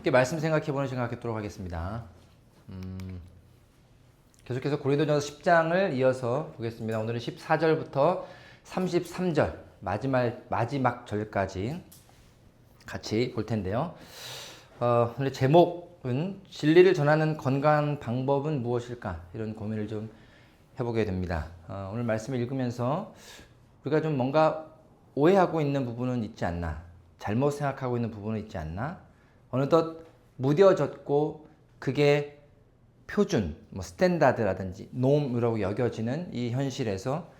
함께 말씀 생각해보는 시간 갖도록 하겠습니다. 계속해서 고린도전서 10장을 이어서 보겠습니다. 오늘은 14절부터 33절 마지막 절까지 같이 볼 텐데요. 오늘 제목은 진리를 전하는 건강한 방법은 무엇일까? 이런 고민을 좀 해보게 됩니다. 오늘 말씀을 읽으면서 우리가 좀 뭔가 오해하고 있는 부분은 있지 않나? 잘못 생각하고 있는 부분은 있지 않나? 어느덧 무뎌졌고 그게 표준, 스탠다드라든지 놈이라고 여겨지는 이 현실에서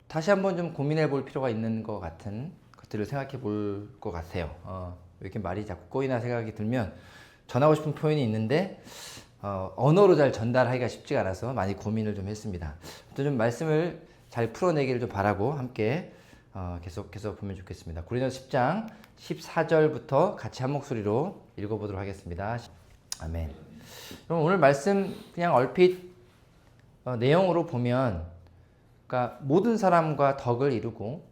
다시 한번 좀 고민해 볼 필요가 있는 것 같은 것들을 생각해 볼 것 같아요. 왜 이렇게 말이 자꾸 꼬이나 생각이 들면 전하고 싶은 표현이 있는데 언어로 잘 전달하기가 쉽지가 않아서 많이 고민을 좀 했습니다. 좀 말씀을 잘 풀어내기를 좀 바라고 함께 계속해서 보면 좋겠습니다. 고린도서 10장 14절부터 같이 한 목소리로 읽어보도록 하겠습니다. 아멘. 그럼 오늘 말씀 그냥 얼핏 내용으로 보면, 그러니까 모든 사람과 덕을 이루고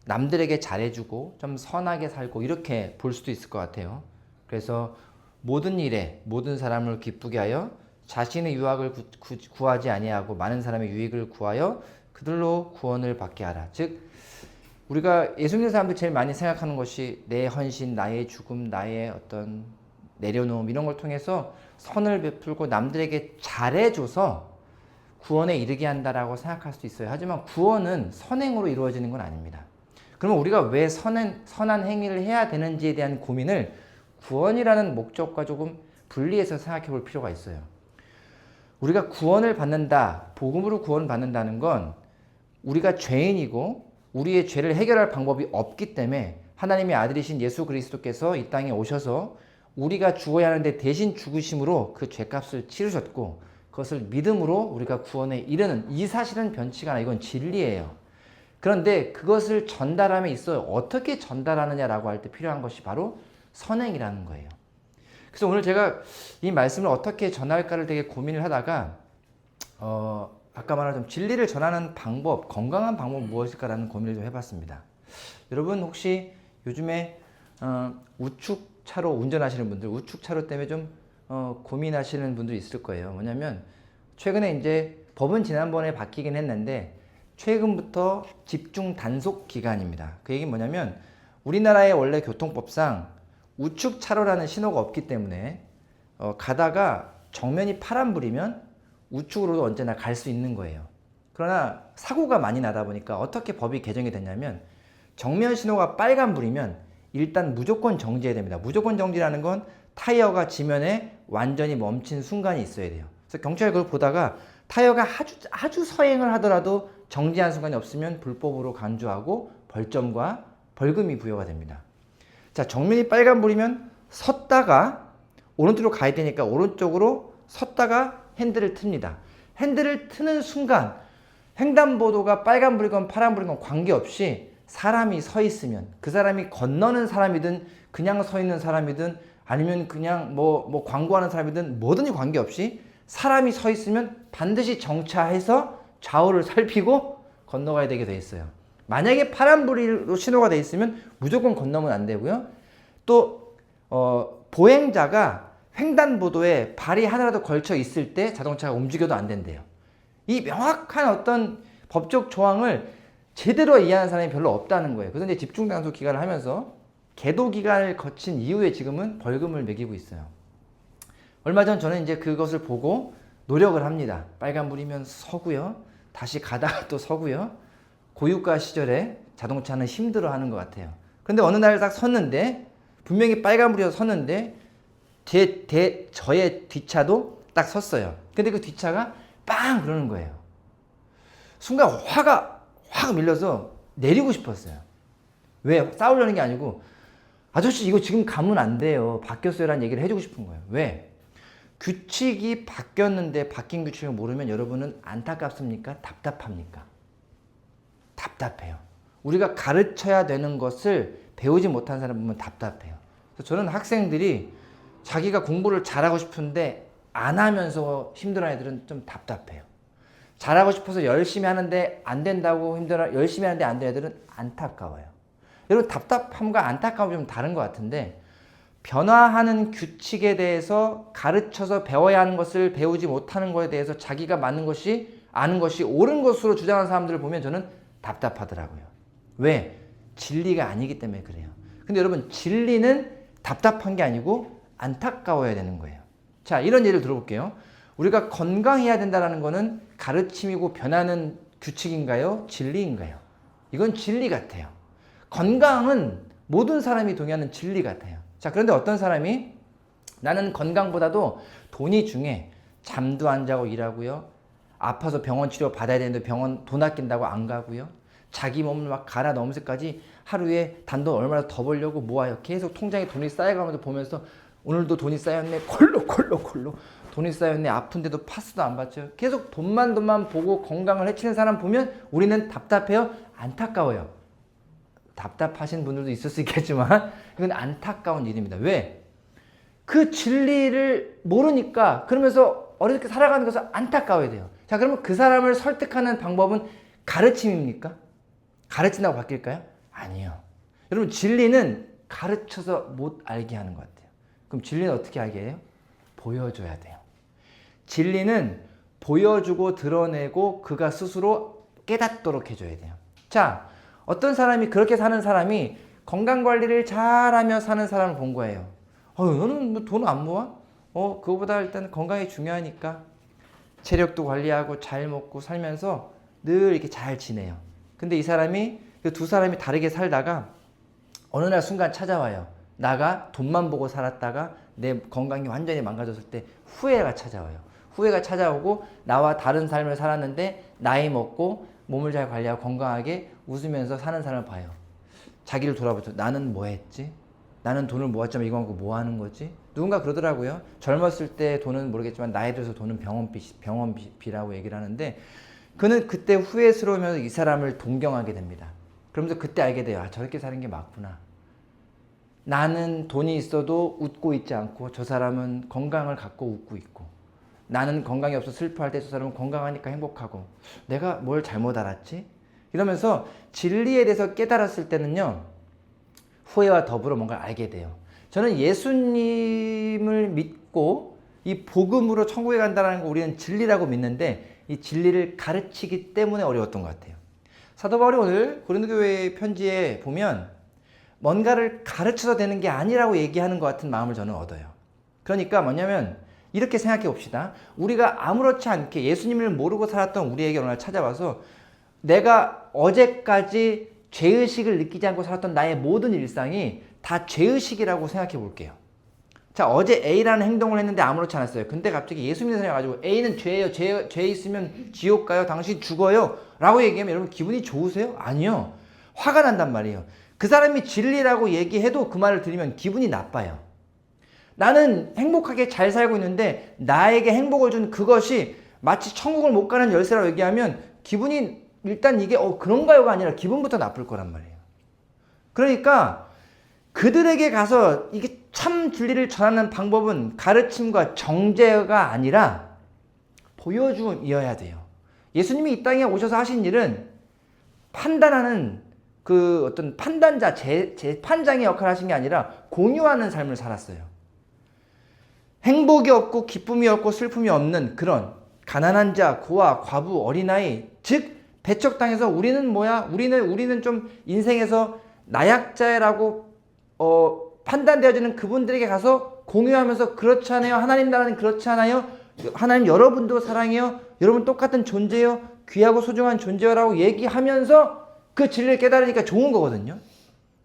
남들에게 잘해주고 좀 선하게 살고 이렇게 볼 수도 있을 것 같아요. 그래서 모든 일에 모든 사람을 기쁘게 하여 자신의 유익을 구하지 아니하고 많은 사람의 유익을 구하여 그들로 구원을 받게 하라. 즉 우리가 예수 믿는 사람들 제일 많이 생각하는 것이 내 헌신, 나의 죽음, 나의 어떤 내려놓음 이런 걸 통해서 선을 베풀고 남들에게 잘해줘서 구원에 이르게 한다라고 생각할 수도 있어요. 하지만 구원은 선행으로 이루어지는 건 아닙니다. 그러면 우리가 왜 선한 행위를 해야 되는지에 대한 고민을 구원이라는 목적과 조금 분리해서 생각해 볼 필요가 있어요. 우리가 구원을 받는다, 복음으로 구원받는다는 건 우리가 죄인이고 우리의 죄를 해결할 방법이 없기 때문에 하나님의 아들이신 예수 그리스도께서 이 땅에 오셔서 우리가 죽어야 하는데 대신 죽으심으로 그 죄값을 치르셨고 그것을 믿음으로 우리가 구원에 이르는 이 사실은 변치가 않아. 이건 진리예요. 그런데 그것을 전달함에 있어 어떻게 전달하느냐라고 할 때 필요한 것이 바로 선행이라는 거예요. 그래서 오늘 제가 이 말씀을 어떻게 전할까를 되게 고민을 하다가 아까 말한 좀 진리를 전하는 방법, 건강한 방법은 무엇일까라는 고민을 좀 해봤습니다. 여러분 혹시 요즘에 우측차로 운전하시는 분들, 우측차로 때문에 좀 고민하시는 분들이 있을 거예요. 뭐냐면 최근에 이제 법은 지난번에 바뀌긴 했는데 최근부터 집중 단속 기간입니다. 그 얘기는 뭐냐면 우리나라의 원래 교통법상 우측 차로라는 신호가 없기 때문에 가다가 정면이 파란불이면 우측으로도 언제나 갈 수 있는 거예요. 그러나 사고가 많이 나다 보니까 어떻게 법이 개정이 됐냐면 정면 신호가 빨간불이면 일단 무조건 정지해야 됩니다. 무조건 정지라는 건 타이어가 지면에 완전히 멈춘 순간이 있어야 돼요. 그래서 경찰이 그걸 보다가 타이어가 아주 서행을 하더라도 정지한 순간이 없으면 불법으로 간주하고 벌점과 벌금이 부여가 됩니다. 자, 정면이 빨간불이면 섰다가 오른쪽으로 가야 되니까 오른쪽으로 섰다가 핸들을 틉니다. 핸들을 트는 순간 횡단보도가 빨간불이건 파란불이건 관계없이 사람이 서 있으면 그 사람이 건너는 사람이든 그냥 서 있는 사람이든 아니면 그냥 뭐 광고하는 사람이든 뭐든지 관계없이 사람이 서 있으면 반드시 정차해서 좌우를 살피고 건너가야 되게 돼 있어요. 만약에 파란불로 신호가 돼 있으면 무조건 건너면 안 되고요. 또 보행자가 횡단보도에 발이 하나라도 걸쳐 있을 때 자동차가 움직여도 안 된대요. 이 명확한 어떤 법적 조항을 제대로 이해하는 사람이 별로 없다는 거예요. 그래서 이제 집중 단속 기간을 하면서 계도 기간을 거친 이후에 지금은 벌금을 매기고 있어요. 얼마 전 저는 이제 그것을 보고 노력을 합니다. 빨간불이면 서고요. 다시 가다가 또 서고요. 고유가 시절에 자동차는 힘들어하는 것 같아요. 그런데 어느 날 딱 섰는데 분명히 빨간불이어서 섰는데 저의 뒷차도 딱 섰어요. 근데 그 뒷차가 빵 그러는 거예요. 순간 화가 확 밀려서 내리고 싶었어요. 왜? 싸우려는 게 아니고 아저씨 이거 지금 가면 안 돼요. 바뀌었어요 라는 얘기를 해주고 싶은 거예요. 왜? 규칙이 바뀌었는데 바뀐 규칙을 모르면 여러분은 안타깝습니까? 답답합니까? 답답해요. 우리가 가르쳐야 되는 것을 배우지 못한 사람 보면 답답해요. 그래서 저는 학생들이 자기가 공부를 잘하고 싶은데 안 하면서 힘들어하는 애들은 좀 답답해요. 잘하고 싶어서 열심히 하는데 안 된다고 열심히 하는데 안 되는 애들은 안타까워요. 여러분 답답함과 안타까움이 좀 다른 것 같은데 변화하는 규칙에 대해서 가르쳐서 배워야 하는 것을 배우지 못하는 것에 대해서 자기가 맞는 것이 아는 것이 옳은 것으로 주장하는 사람들을 보면 저는 답답하더라고요. 왜? 진리가 아니기 때문에 그래요. 근데 여러분, 진리는 답답한 게 아니고 안타까워야 되는 거예요. 자, 이런 예를 들어볼게요. 우리가 건강해야 된다는 거는 가르침이고 변하는 규칙인가요? 진리인가요? 이건 진리 같아요. 건강은 모든 사람이 동의하는 진리 같아요. 자, 그런데 어떤 사람이 나는 건강보다도 돈이 중요해. 잠도 안 자고 일하고요. 아파서 병원 치료 받아야 되는데 병원 돈 아낀다고 안 가고요. 자기 몸을 막 갈아 넣으면서까지 하루에 단돈 얼마나 더 벌려고 모아요. 계속 통장에 돈이 쌓여가면서 보면서 오늘도 돈이 쌓였네. 콜로. 돈이 쌓였네. 아픈데도 파스도 안 받죠. 계속 돈만 보고 건강을 해치는 사람 보면 우리는 답답해요. 안타까워요. 답답하신 분들도 있을 수 있겠지만 이건 안타까운 일입니다. 왜? 그 진리를 모르니까 그러면서 어렵게 살아가는 것을 안타까워야 돼요. 자, 그러면 그 사람을 설득하는 방법은 가르침입니까? 가르친다고 바뀔까요? 아니요. 여러분, 진리는 가르쳐서 못 알게 하는 것 같아요. 그럼 진리는 어떻게 알게 해요? 보여줘야 돼요. 진리는 보여주고 드러내고 그가 스스로 깨닫도록 해줘야 돼요. 자, 어떤 사람이 그렇게 사는 사람이 건강관리를 잘하며 사는 사람을 본 거예요. 너는 뭐 돈 안 모아? 그거보다 일단 건강이 중요하니까 체력도 관리하고 잘 먹고 살면서 늘 이렇게 잘 지내요. 근데 이 사람이 그 두 사람이 다르게 살다가 어느 날 순간 찾아와요. 나가 돈만 보고 살았다가 내 건강이 완전히 망가졌을 때 후회가 찾아와요. 후회가 찾아오고 나와 다른 삶을 살았는데 나이 먹고 몸을 잘 관리하고 건강하게 웃으면서 사는 사람을 봐요. 자기를 돌아보죠. 나는 뭐 했지? 나는 돈을 모았지만 이거 갖고 뭐 하는 거지? 누군가 그러더라고요. 젊었을 때 돈은 모르겠지만 나이 들어서 돈은 병원비라고 얘기를 하는데 그는 그때 후회스러우면서 이 사람을 동경하게 됩니다. 그러면서 그때 알게 돼요. 저렇게 사는 게 맞구나. 나는 돈이 있어도 웃고 있지 않고 저 사람은 건강을 갖고 웃고 있고, 나는 건강이 없어 슬퍼할 때 저 사람은 건강하니까 행복하고, 내가 뭘 잘못 알았지? 이러면서 진리에 대해서 깨달았을 때는요, 후회와 더불어 뭔가를 알게 돼요. 저는 예수님을 믿고 이 복음으로 천국에 간다는 거 우리는 진리라고 믿는데 이 진리를 가르치기 때문에 어려웠던 것 같아요. 사도 바울이 오늘 고린도교회 편지에 보면 뭔가를 가르쳐서 되는 게 아니라고 얘기하는 것 같은 마음을 저는 얻어요. 그러니까 뭐냐면 이렇게 생각해 봅시다. 우리가 아무렇지 않게 예수님을 모르고 살았던 우리에게 어느 날 찾아와서 내가 어제까지 죄의식을 느끼지 않고 살았던 나의 모든 일상이 다 죄의식이라고 생각해 볼게요. 자, 어제 A라는 행동을 했는데 아무렇지 않았어요. 근데 갑자기 예수 믿는 사람이 가지고 A는 죄예요. 죄 있으면 지옥 가요. 당신 죽어요. 라고 얘기하면 여러분 기분이 좋으세요? 아니요. 화가 난단 말이에요. 그 사람이 진리라고 얘기해도 그 말을 들으면 기분이 나빠요. 나는 행복하게 잘 살고 있는데 나에게 행복을 준 그것이 마치 천국을 못 가는 열쇠라고 얘기하면 기분이 일단 이게 그런가요가 아니라 기분부터 나쁠 거란 말이에요. 그러니까 그들에게 가서 이게 참 진리를 전하는 방법은 가르침과 정죄가 아니라 보여줌이어야 돼요. 예수님이 이 땅에 오셔서 하신 일은 판단하는 그 어떤 판단자, 재판장의 역할을 하신 게 아니라 공유하는 삶을 살았어요. 행복이 없고 기쁨이 없고 슬픔이 없는 그런 가난한 자, 고아, 과부, 어린아이, 즉 배척당해서 우리는 뭐야? 우리는 좀 인생에서 나약자라고 판단되어지는 그분들에게 가서 공유하면서 그렇지 않아요. 하나님 나라는 그렇지 않아요. 하나님 여러분도 사랑해요. 여러분 똑같은 존재요. 귀하고 소중한 존재라고 얘기하면서 그 진리를 깨달으니까 좋은 거거든요.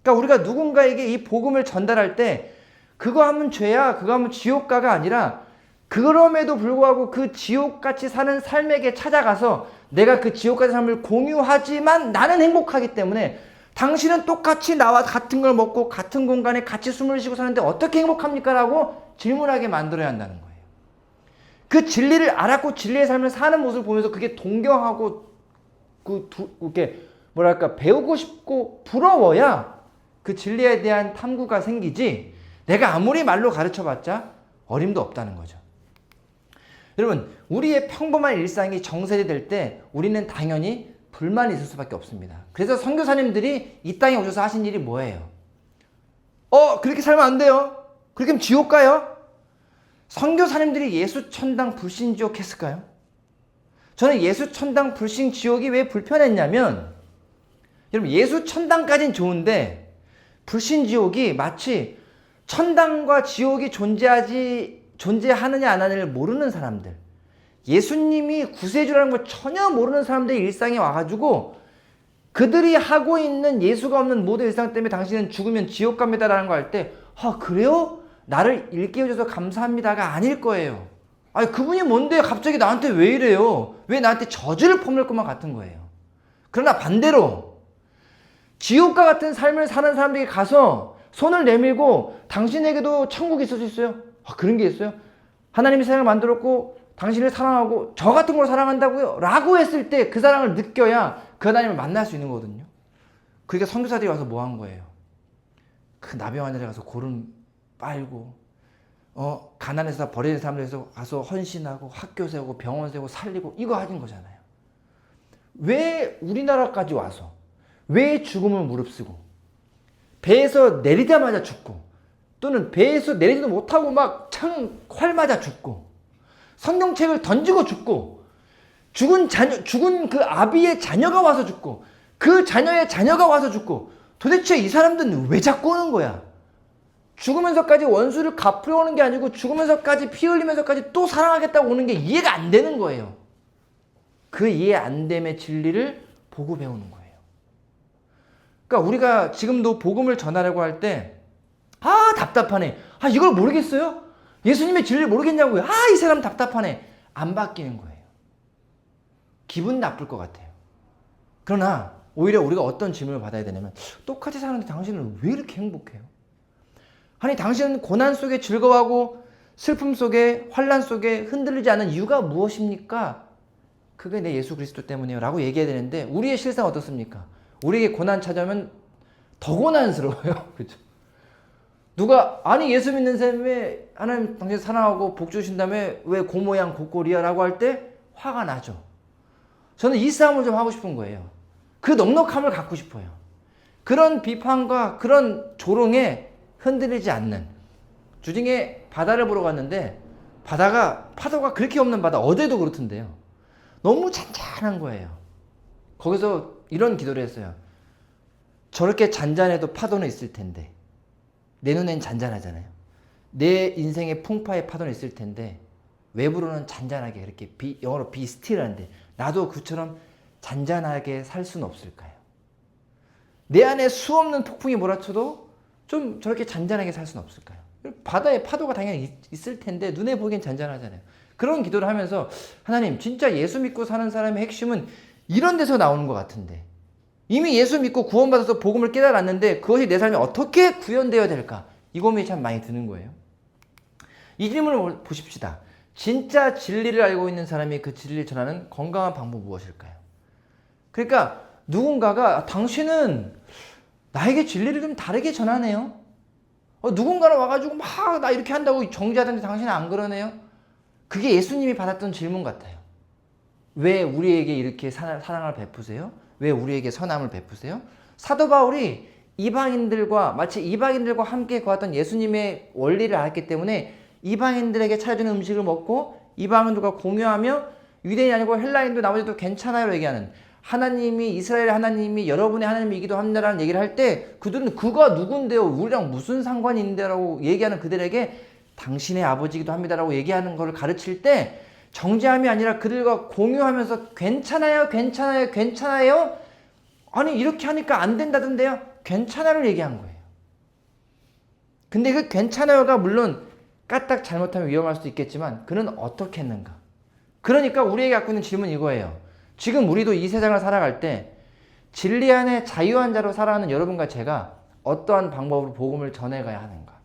그러니까 우리가 누군가에게 이 복음을 전달할 때 그거 하면 죄야, 그거 하면 지옥가가 아니라 그럼에도 불구하고 그 지옥같이 사는 삶에게 찾아가서 내가 그 지옥같은 삶을 공유하지만 나는 행복하기 때문에 당신은 똑같이 나와 같은 걸 먹고 같은 공간에 같이 숨을 쉬고 사는데 어떻게 행복합니까? 라고 질문하게 만들어야 한다는 거예요. 그 진리를 알았고 진리의 삶을 사는 모습을 보면서 그게 동경하고 이렇게 뭐랄까 배우고 싶고 부러워야 그 진리에 대한 탐구가 생기지 내가 아무리 말로 가르쳐봤자 어림도 없다는 거죠. 여러분, 우리의 평범한 일상이 정세리 될 때 우리는 당연히 불만이 있을 수밖에 없습니다. 그래서 선교사님들이 이 땅에 오셔서 하신 일이 뭐예요? 그렇게 살면 안 돼요. 그렇게 하면 지옥 가요? 선교사님들이 예수 천당 불신 지옥 했을까요? 저는 예수 천당 불신 지옥이 왜 불편했냐면, 여러분 예수 천당까지는 좋은데 불신 지옥이 마치 천당과 지옥이 존재하느냐 안 하느냐를 모르는 사람들, 예수님이 구세주라는 걸 전혀 모르는 사람들의 일상에 와가지고 그들이 하고 있는 예수가 없는 모든 일상 때문에 당신은 죽으면 지옥 갑니다라는 거 할 때, 그래요? 나를 일깨워줘서 감사합니다가 아닐 거예요. 아니 그분이 뭔데 갑자기 나한테 왜 이래요? 왜 나한테 저주를 퍼붓을 것만 같은 거예요. 그러나 반대로 지옥과 같은 삶을 사는 사람들이 가서 손을 내밀고 당신에게도 천국이 있을 수 있어요? 그런 게 있어요? 하나님이 세상을 만들었고 당신을 사랑하고 저 같은 걸 사랑한다고요? 라고 했을 때 그 사랑을 느껴야 그 하나님을 만날 수 있는 거거든요. 그러니까 선교사들이 와서 뭐 한 거예요? 그 나병 환자에 가서 고름 빨고 가난해서 버리는 사람들에서 가서 헌신하고 학교 세우고 병원 세우고 살리고 이거 하는 거잖아요. 왜 우리나라까지 와서 왜 죽음을 무릅쓰고 배에서 내리자마자 죽고 또는 배에서 내리지도 못하고 막 활 맞아 죽고 성경책을 던지고 죽고 죽은 그 아비의 자녀가 와서 죽고 그 자녀의 자녀가 와서 죽고 도대체 이 사람들은 왜 자꾸 오는 거야? 죽으면서까지 원수를 갚으러 오는 게 아니고 죽으면서까지 피 흘리면서까지 또 사랑하겠다고 오는 게 이해가 안 되는 거예요. 그 이해 안 됨의 진리를 보고 배우는 거예요. 그러니까 우리가 지금도 복음을 전하려고 할 때 답답하네. 이걸 모르겠어요? 예수님의 진리를 모르겠냐고요. 이 사람 답답하네. 안 바뀌는 거예요. 기분 나쁠 것 같아요. 그러나 오히려 우리가 어떤 질문을 받아야 되냐면, 똑같이 사는데 당신은 왜 이렇게 행복해요? 아니 당신은 고난 속에 즐거워하고 슬픔 속에 환난 속에 흔들리지 않는 이유가 무엇입니까? 그게 내 예수 그리스도 때문이에요 라고 얘기해야 되는데, 우리의 실상 어떻습니까? 우리에게 고난 찾아오면 더 고난스러워요. 그렇죠? 누가 아니 예수 믿는 셈 왜 하나님 당신 사랑하고 복 주신 다음에 왜 고모양 고꼴이야 라고 할 때 화가 나죠. 저는 이 싸움을 좀 하고 싶은 거예요. 그 넉넉함을 갖고 싶어요. 그런 비판과 그런 조롱에 흔들리지 않는. 주중에 바다를 보러 갔는데 파도가 그렇게 없는 바다, 어제도 그렇던데요. 너무 잔잔한 거예요. 거기서 이런 기도를 했어요. 저렇게 잔잔해도 파도는 있을 텐데, 내 눈엔 잔잔하잖아요. 내 인생의 풍파의 파도는 있을 텐데 외부로는 잔잔하게 이렇게 영어로 be still한데 나도 그처럼 잔잔하게 살 수는 없을까요? 내 안에 수없는 폭풍이 몰아쳐도 좀 저렇게 잔잔하게 살 수는 없을까요? 바다에 파도가 당연히 있을 텐데 눈에 보기엔 잔잔하잖아요. 그런 기도를 하면서 하나님, 진짜 예수 믿고 사는 사람의 핵심은 이런 데서 나오는 것 같은데, 이미 예수 믿고 구원받아서 복음을 깨달았는데 그것이 내 삶에 어떻게 구현되어야 될까? 이 고민이 참 많이 드는 거예요. 이 질문을 보십시다. 진짜 진리를 알고 있는 사람이 그 진리를 전하는 건강한 방법은 무엇일까요? 그러니까 누군가가 당신은 나에게 진리를 좀 다르게 전하네요. 누군가는 와가지고 막 나 이렇게 한다고 정죄하던데 당신은 안 그러네요. 그게 예수님이 받았던 질문 같아요. 왜 우리에게 이렇게 사랑을 베푸세요? 왜 우리에게 선함을 베푸세요? 사도 바울이 마치 이방인들과 함께 거했던 예수님의 원리를 알았기 때문에 이방인들에게 차려주는 음식을 먹고 이방인들과 공유하며 유대인이 아니고 헬라인도 나머지도 괜찮아요 얘기하는, 하나님이 이스라엘의 하나님이 여러분의 하나님이기도 합니다라는 얘기를 할 때 그들은 그가 누군데요? 우리랑 무슨 상관이 있는데라고 얘기하는 그들에게 당신의 아버지이기도 합니다라고 얘기하는 것을 가르칠 때 정죄함이 아니라 그들과 공유하면서 괜찮아요, 괜찮아요, 괜찮아요? 아니 이렇게 하니까 안 된다던데요? 괜찮아요를 얘기한 거예요. 근데 그 괜찮아요가 물론 까딱 잘못하면 위험할 수도 있겠지만 그는 어떻게 했는가? 그러니까 우리에게 갖고 있는 질문은 이거예요. 지금 우리도 이 세상을 살아갈 때 진리 안에 자유한 자로 살아가는 여러분과 제가 어떠한 방법으로 복음을 전해가야 하는가?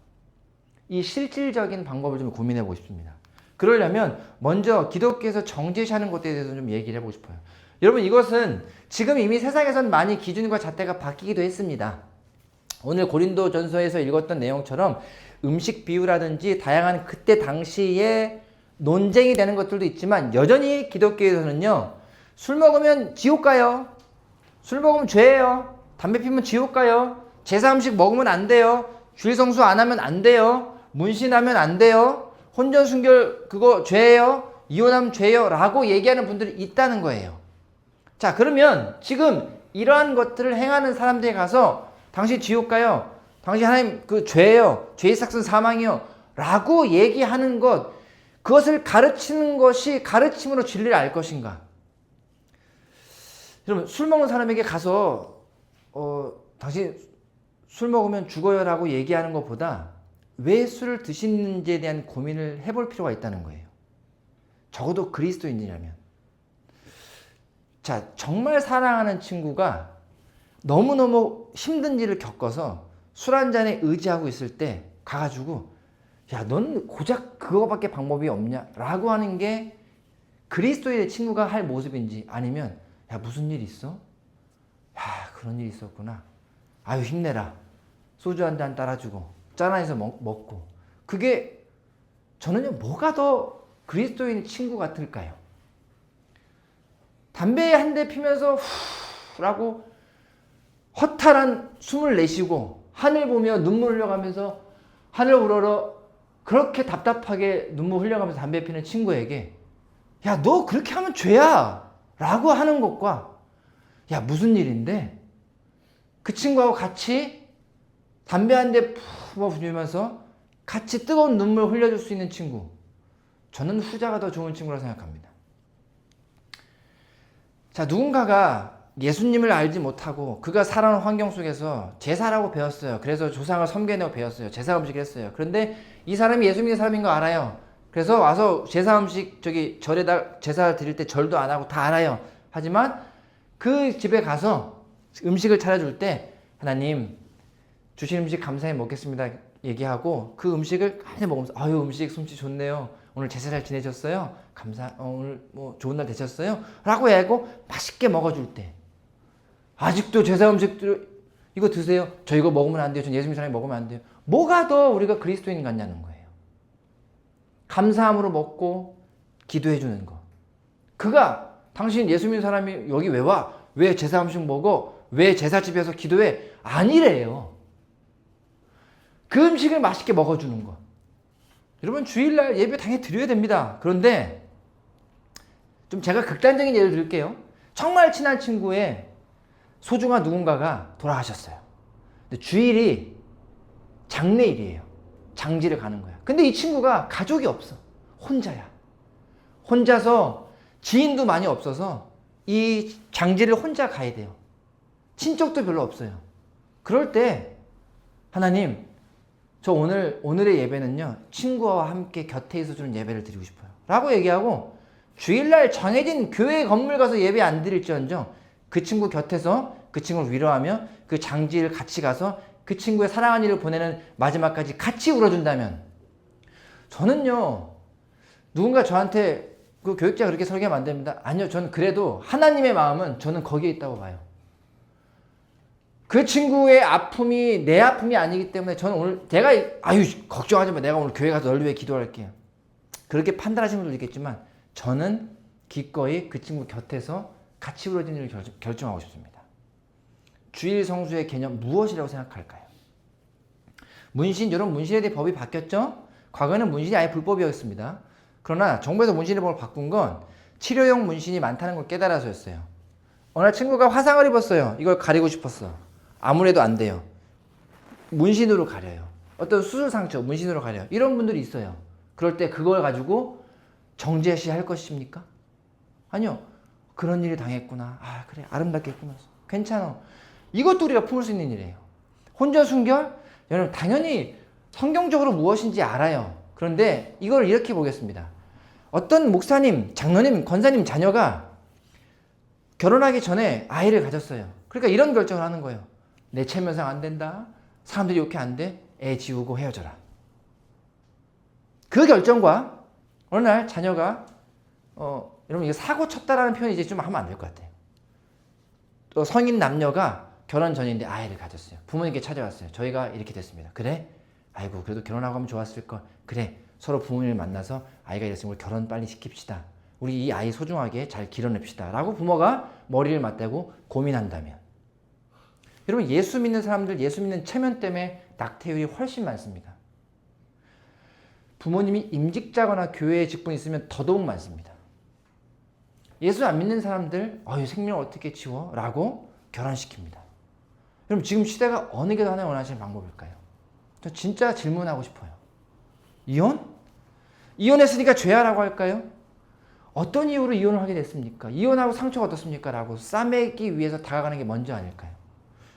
이 실질적인 방법을 좀 고민해 보고 싶습니다. 그러려면 먼저 기독교에서 정죄시하는 것에 대해서 좀 얘기를 해보고 싶어요. 여러분, 이것은 지금 이미 세상에선 많이 기준과 잣대가 바뀌기도 했습니다. 오늘 고린도전서에서 읽었던 내용처럼 음식 비유라든지 다양한 그때 당시에 논쟁이 되는 것들도 있지만 여전히 기독교에서는요, 술 먹으면 지옥 가요. 술 먹으면 죄예요. 담배 피우면 지옥 가요. 제사 음식 먹으면 안 돼요. 주일 성수 안 하면 안 돼요. 문신하면 안 돼요. 혼전 순결 그거 죄예요. 이혼하면 죄예요. 라고 얘기하는 분들이 있다는 거예요. 자, 그러면 지금 이러한 것들을 행하는 사람들에 가서 당신 지옥 가요. 당신 하나님 그 죄예요. 죄의 삭은 사망이요. 라고 얘기하는 것, 그것을 가르치는 것이 가르침으로 진리를 알 것인가? 여러분, 술 먹는 사람에게 가서 당신 술 먹으면 죽어요 라고 얘기하는 것보다 왜 술을 드시는지에 대한 고민을 해볼 필요가 있다는 거예요. 적어도 그리스도인이라면. 자, 정말 사랑하는 친구가 너무너무 힘든 일을 겪어서 술 한 잔에 의지하고 있을 때 가가지고 야, 넌 고작 그거밖에 방법이 없냐? 라고 하는 게 그리스도인의 친구가 할 모습인지, 아니면 야, 무슨 일 있어? 야, 그런 일이 있었구나. 아유, 힘내라. 소주 한 잔 따라주고 짠해서 먹고. 그게 저는요, 뭐가 더 그리스도인 친구 같을까요? 담배 한 대 피면서 후라고 허탈한 숨을 내쉬고 하늘 보며 눈물 흘려가면서 하늘 우러러 그렇게 답답하게 눈물 흘려가면서 담배 피는 친구에게 야, 너 그렇게 하면 죄야 라고 하는 것과 야, 무슨 일인데? 그 친구하고 같이 담배 한 대 푹 부으면서 같이 뜨거운 눈물 흘려줄 수 있는 친구, 저는 후자가 더 좋은 친구라 생각합니다. 자, 누군가가 예수님을 알지 못하고 그가 살아온 환경 속에서 제사라고 배웠어요. 그래서 조상을 섬겨내고 배웠어요. 제사 음식을 했어요. 그런데 이 사람이 예수 믿는 사람인 거 알아요. 그래서 와서 제사 음식 절에다 제사 드릴 때 절도 안 하고 다 알아요. 하지만 그 집에 가서 음식을 차려줄 때 하나님 주신 음식 감사히 먹겠습니다 얘기하고 그 음식을 많이 먹으면서 아유, 음식 솜씨 좋네요. 오늘 제사 잘 지내셨어요? 오늘 뭐 좋은 날 되셨어요? 라고 하고 맛있게 먹어줄 때 아직도 제사 음식들 이거 드세요. 저 이거 먹으면 안 돼요. 전 예수 믿는 사람이 먹으면 안 돼요. 뭐가 더 우리가 그리스도인 같냐는 거예요. 감사함으로 먹고 기도해 주는 거. 그가 당신 예수 믿는 사람이 여기 왜 와? 왜 제사 음식 먹어? 왜 제사집에서 기도해? 아니래요. 그 음식을 맛있게 먹어주는 거. 여러분, 주일날 예배 당연히 드려야 됩니다. 그런데 좀 제가 극단적인 예를 들게요. 정말 친한 친구의 소중한 누군가가 돌아가셨어요. 근데 주일이 장례일이에요. 장지를 가는 거야. 근데 이 친구가 가족이 없어. 혼자야. 혼자서 지인도 많이 없어서 이 장지를 혼자 가야 돼요. 친척도 별로 없어요. 그럴 때 하나님, 저 오늘의 예배는요, 친구와 함께 곁에 있어주는 예배를 드리고 싶어요. 라고 얘기하고 주일날 정해진 교회 건물 가서 예배 안 드릴지언정 그 친구 곁에서 그 친구를 위로하며 그 장지를 같이 가서 그 친구의 사랑하는 일을 보내는 마지막까지 같이 울어준다면, 저는요, 누군가 저한테 그 교육자가 그렇게 설계하면 안 됩니다. 아니요, 저는 그래도 하나님의 마음은 저는 거기에 있다고 봐요. 그 친구의 아픔이 내 아픔이 아니기 때문에 저는 오늘 아유, 걱정하지 마. 내가 오늘 교회 가서 널 위해 기도할게요. 그렇게 판단하시는 분도 있겠지만 저는 기꺼이 그 친구 곁에서 같이 이루어진 일을 결정하고 싶습니다. 주일 성수의 개념 무엇이라고 생각할까요? 문신, 여러분, 문신에 대해 법이 바뀌었죠? 과거에는 문신이 아예 불법이었습니다. 그러나 정부에서 문신의 법을 바꾼 건 치료용 문신이 많다는 걸 깨달아서였어요. 어느 날 친구가 화상을 입었어요. 이걸 가리고 싶었어. 아무래도 안 돼요. 문신으로 가려요. 어떤 수술 상처, 문신으로 가려요. 이런 분들이 있어요. 그럴 때 그걸 가지고 정죄시할 것입니까? 아니요. 그런 일이 당했구나. 아, 그래. 아름답게 꾸몄어. 괜찮아. 이것도 우리가 품을 수 있는 일이에요. 혼전 순결? 여러분, 당연히 성경적으로 무엇인지 알아요. 그런데 이걸 이렇게 보겠습니다. 어떤 목사님, 장로님, 권사님 자녀가 결혼하기 전에 아이를 가졌어요. 그러니까 이런 결정을 하는 거예요. 내 체면상 안 된다. 사람들이 이렇게 안 돼. 애 지우고 헤어져라. 그 결정과 어느 날 자녀가 여러분, 이거 사고 쳤다라는 표현이 이제 좀 하면 안 될 것 같아요. 또 성인 남녀가 결혼 전인데 아이를 가졌어요. 부모님께 찾아왔어요. 저희가 이렇게 됐습니다. 그래? 아이고, 그래도 결혼하고 하면 좋았을 걸. 그래, 서로 부모님을 만나서 아이가 이랬으면 결혼 빨리 시킵시다. 우리 이 아이 소중하게 잘 길러냅시다. 라고 부모가 머리를 맞대고 고민한다면, 여러분, 예수 믿는 사람들, 예수 믿는 체면 때문에 낙태율이 훨씬 많습니다. 부모님이 임직자거나 교회에 직분이 있으면 더더욱 많습니다. 예수 안 믿는 사람들 생명을 어떻게 지워? 라고 결혼시킵니다. 여러분 지금 시대가 어느 게 더 하나님 원하시는 방법일까요? 저 진짜 질문하고 싶어요. 이혼? 이혼했으니까 죄야라고 할까요? 어떤 이유로 이혼을 하게 됐습니까? 이혼하고 상처가 어떻습니까? 라고 싸매기 위해서 다가가는 게 먼저 아닐까요?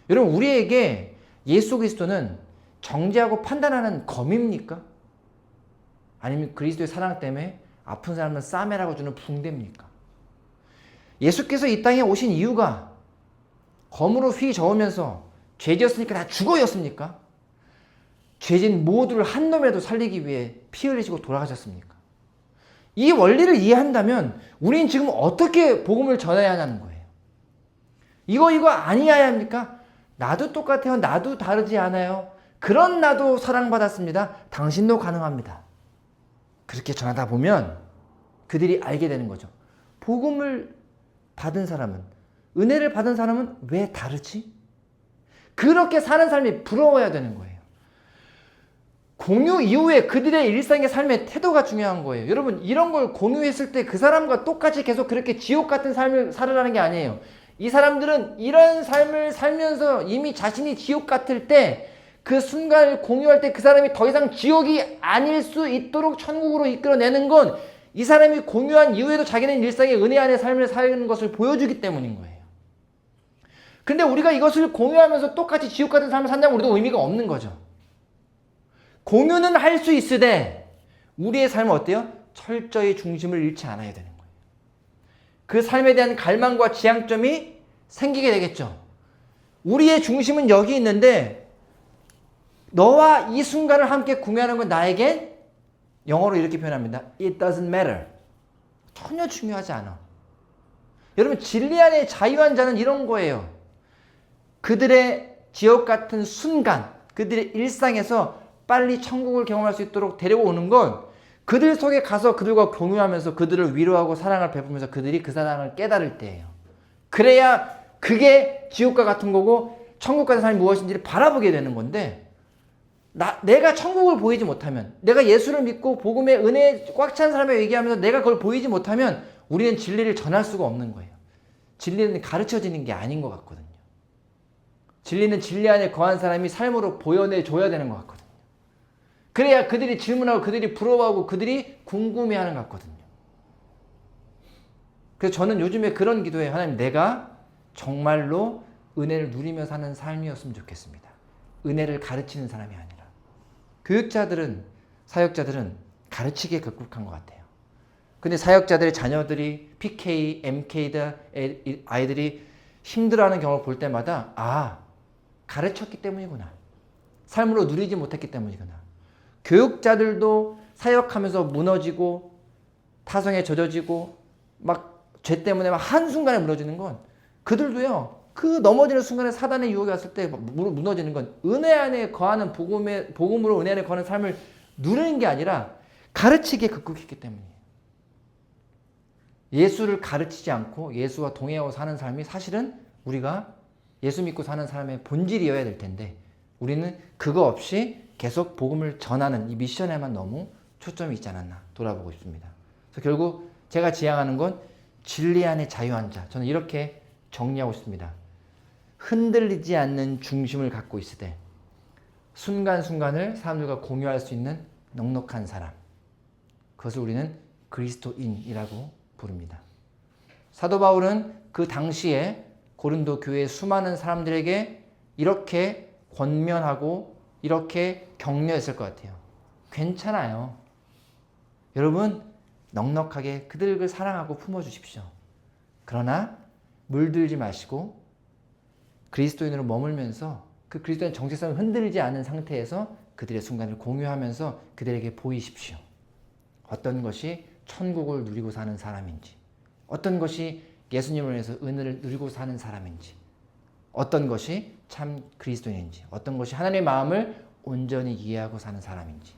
여러분 우리에게 예수 그리스도는 정죄하고 판단하는 검입니까? 아니면 그리스도의 사랑 때문에 아픈 사람을 싸매라고 주는 붕대입니까? 예수께서 이 땅에 오신 이유가 검으로 휘 저으면서 죄지었으니까 다 죽어였습니까? 죄진 모두를 한 놈이라도 살리기 위해 피 흘리시고 돌아가셨습니까? 이 원리를 이해한다면 우리는 지금 어떻게 복음을 전해야 하냐는 거예요. 이거 아니어야 합니까? 나도 똑같아요. 나도 다르지 않아요. 그런 나도 사랑받았습니다. 당신도 가능합니다. 그렇게 전하다 보면 그들이 알게 되는 거죠. 복음을 받은 사람은, 은혜를 받은 사람은 왜 다르지? 그렇게 사는 삶이 부러워야 되는 거예요. 공유 이후에 그들의 일상의 삶의 태도가 중요한 거예요. 여러분 이런 걸 공유했을 때 그 사람과 똑같이 계속 그렇게 지옥 같은 삶을 살으라는 게 아니에요. 이 사람들은 이런 삶을 살면서 이미 자신이 지옥 같을 때 그 순간을 공유할 때 그 사람이 더 이상 지옥이 아닐 수 있도록 천국으로 이끌어내는 건 이 사람이 공유한 이후에도 자기는 일상의 은혜 안의 삶을 사는 것을 보여주기 때문인 거예요. 근데 우리가 이것을 공유하면서 똑같이 지옥 같은 삶을 산다면 우리도 의미가 없는 거죠. 공유는 할 수 있으되 우리의 삶은 어때요? 철저히 중심을 잃지 않아야 되는 거예요. 그 삶에 대한 갈망과 지향점이 생기게 되겠죠. 우리의 중심은 여기 있는데 너와 이 순간을 함께 공유하는 건 나에겐 영어로 이렇게 표현합니다. It doesn't matter. 전혀 중요하지 않아. 여러분 진리 안에 자유한 자는 이런 거예요. 그들의 지옥 같은 순간, 그들의 일상에서 빨리 천국을 경험할 수 있도록 데려오는 건 그들 속에 가서 그들과 공유하면서 그들을 위로하고 사랑을 베푸면서 그들이 그 사랑을 깨달을 때예요. 그래야 그게 지옥과 같은 거고 천국 같은 삶이 무엇인지를 바라보게 되는 건데 내가 천국을 보이지 못하면, 내가 예수를 믿고 복음의 은혜에 꽉 찬 사람에 얘기하면서 내가 그걸 보이지 못하면 우리는 진리를 전할 수가 없는 거예요. 진리는 가르쳐지는 게 아닌 것 같거든요. 진리는 진리 안에 거한 사람이 삶으로 보여내줘야 되는 것 같거든요. 그래야 그들이 질문하고 그들이 부러워하고 그들이 궁금해하는 것 같거든요. 그래서 저는 요즘에 그런 기도해요. 하나님, 내가 정말로 은혜를 누리며 사는 삶이었으면 좋겠습니다. 은혜를 가르치는 사람이 아니라. 교육자들은, 사역자들은 가르치기에 극복한 것 같아요. 근데 사역자들의 자녀들이 PK, MK들 아이들이 힘들어하는 경우를 볼 때마다 가르쳤기 때문이구나. 삶으로 누리지 못했기 때문이구나. 교육자들도 사역하면서 무너지고 타성에 젖어지고 막 죄 때문에 막 한순간에 무너지는 건 그들도요. 그 넘어지는 순간에 사단의 유혹이 왔을 때 무너지는 건 은혜 안에 거하는 복음으로 은혜 안에 거하는 삶을 누리는 게 아니라 가르치기에 극복했기 때문이에요. 예수를 가르치지 않고 예수와 동행하고 사는 삶이 사실은 우리가 예수 믿고 사는 사람의 본질이어야 될 텐데 우리는 그거 없이 계속 복음을 전하는 이 미션에만 너무 초점이 있지 않았나 돌아보고 싶습니다. 그래서 결국 제가 지향하는 건 진리 안에 자유한 자. 저는 이렇게 정리하고 싶습니다. 흔들리지 않는 중심을 갖고 있으되 순간순간을 사람들과 공유할 수 있는 넉넉한 사람. 그것을 우리는 그리스도인이라고 부릅니다. 사도 바울은 그 당시에 고린도 교회의 수많은 사람들에게 이렇게 권면하고 이렇게 격려했을 것 같아요. 괜찮아요. 여러분 넉넉하게 그들을 사랑하고 품어주십시오. 그러나 물들지 마시고 그리스도인으로 머물면서 그 그리스도인 정체성을 흔들리지 않은 상태에서 그들의 순간을 공유하면서 그들에게 보이십시오. 어떤 것이 천국을 누리고 사는 사람인지, 어떤 것이 예수님을 위해서 은혜를 누리고 사는 사람인지, 어떤 것이 참 그리스도인인지, 어떤 것이 하나님의 마음을 온전히 이해하고 사는 사람인지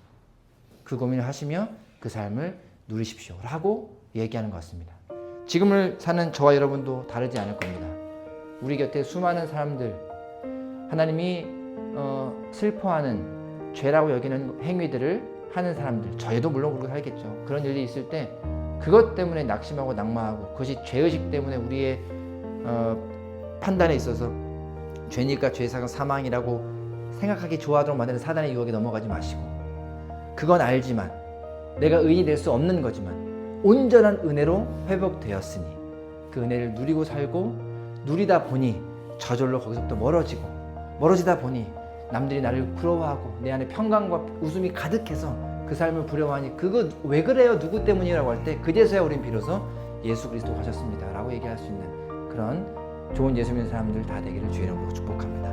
그 고민을 하시며 그 삶을 누리십시오 라고 얘기하는 것 같습니다. 지금을 사는 저와 여러분도 다르지 않을 겁니다. 우리 곁에 수많은 사람들, 하나님이 슬퍼하는 죄라고 여기는 행위들을 하는 사람들, 저희도 물론 그렇게 살겠죠. 그런 일이 있을 때 그것 때문에 낙심하고 낙마하고 그것이 죄의식 때문에 우리의 판단에 있어서 죄니까 죄사가 사망이라고 생각하기 좋아하도록 만드는 사단의 유혹에 넘어가지 마시고, 그건 알지만 내가 의인이 될 수 없는 거지만 온전한 은혜로 회복되었으니 그 은혜를 누리고 살고, 누리다 보니 저절로 거기서부터 멀어지다 보니 남들이 나를 부러워하고 내 안에 평강과 웃음이 가득해서 그 삶을 부러워하니 그거 왜 그래요? 누구 때문이라고 할 때 그제서야 우린 비로소 예수 그리스도 가셨습니다 라고 얘기할 수 있는 그런 좋은 예수 믿는 사람들 다 되기를 주의 이름으로 축복합니다.